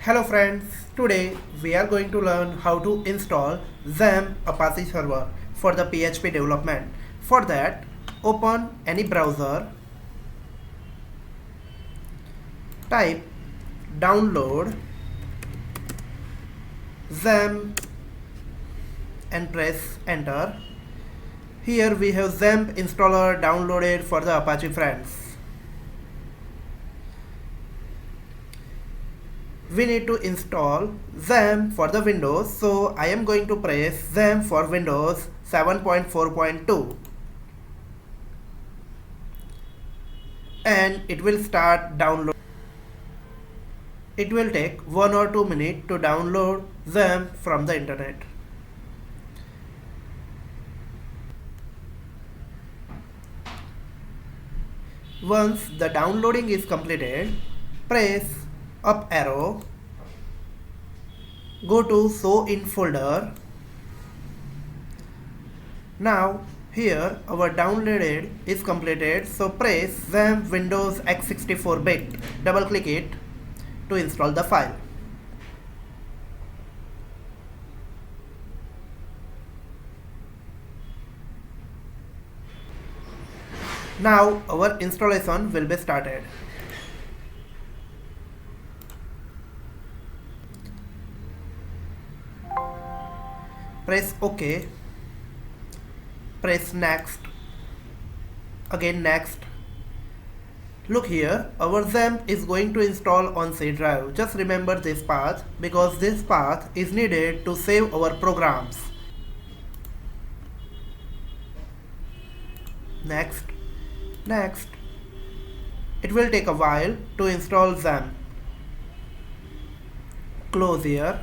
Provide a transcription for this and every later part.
Hello friends, today we are going to learn how to install XAMPP Apache server for the PHP development. For that, open any browser, type download XAMPP and press enter. Here we have XAMPP installer downloaded for the Apache friends. We need to install XAMPP for the Windows, so I am going to press XAMPP for Windows 7.4.2 and it will start download. It will take 1 or 2 minutes to download XAMPP from the internet. Once the downloading is completed, press up arrow, go to show in folder. Now here our downloaded is completed, so press XAMPP Windows x64-bit, double click it to install the file. Now our installation will be started. Press OK, press next, again next. Look here, our XAMPP is going to install on C drive. Just remember this path because this path is needed to save our programs. Next, next. It will take a while to install XAMPP. Close here.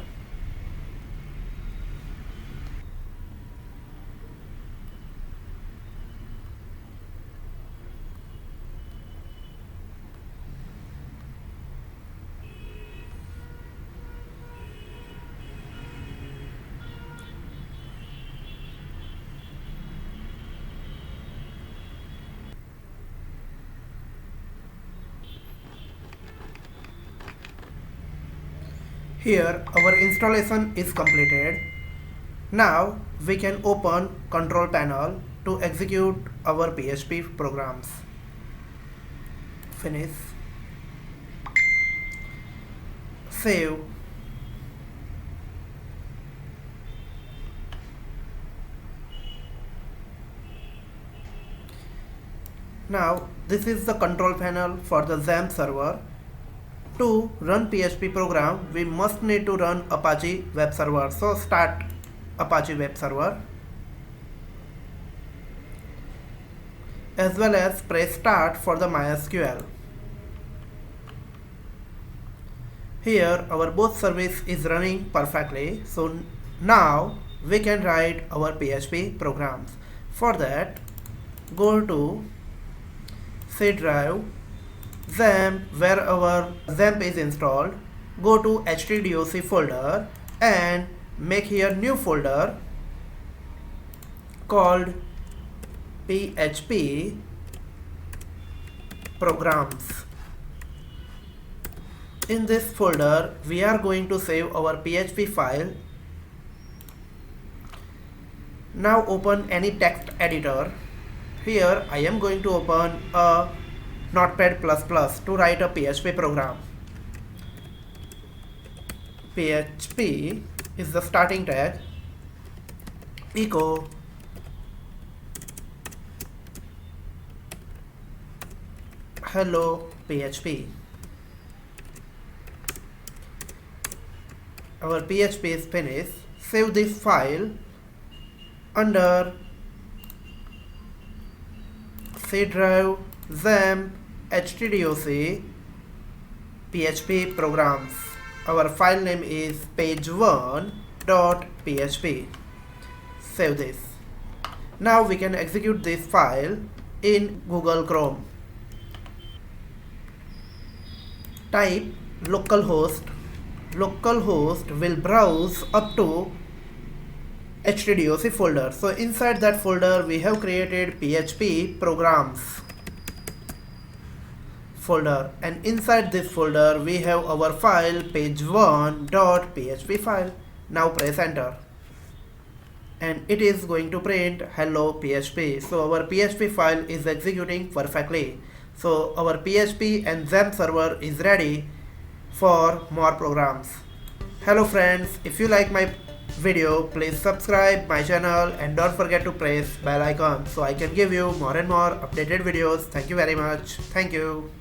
Here our installation is completed. Now we can open control panel to execute our PHP programs. Finish. Save. Now this is the control panel for the XAMPP server. To run PHP program, we must need to run Apache web server. So start Apache web server, as well as press start for the MySQL. Here our both service is running perfectly. So now we can write our PHP programs. For that, go to C drive, XAMPP, where our XAMPP is installed. Go to htdoc folder and make here new folder called PHP Programs. In this folder we are going to save our PHP file. Now open any text editor. Here I am going to open a Notepad++ to write a PHP program. PHP is the starting tag. Echo hello PHP. Our PHP is finished. Save this file under C drive, XAMPP, htdoc, PHP programs. Our file name is page1.php. Save this. Now we can execute this file in Google Chrome. Type localhost. Localhost will browse up to htdoc folder. So inside that folder we have created PHP programs. folder, and inside this folder we have our file page1.php file. Now press enter and it is going to print hello PHP. So our PHP file is executing perfectly. So our PHP and XAMPP server is ready for more programs. Hello friends, if you like my video, please subscribe my channel and don't forget to press bell icon so I can give you more and more updated videos. Thank you very much. Thank you.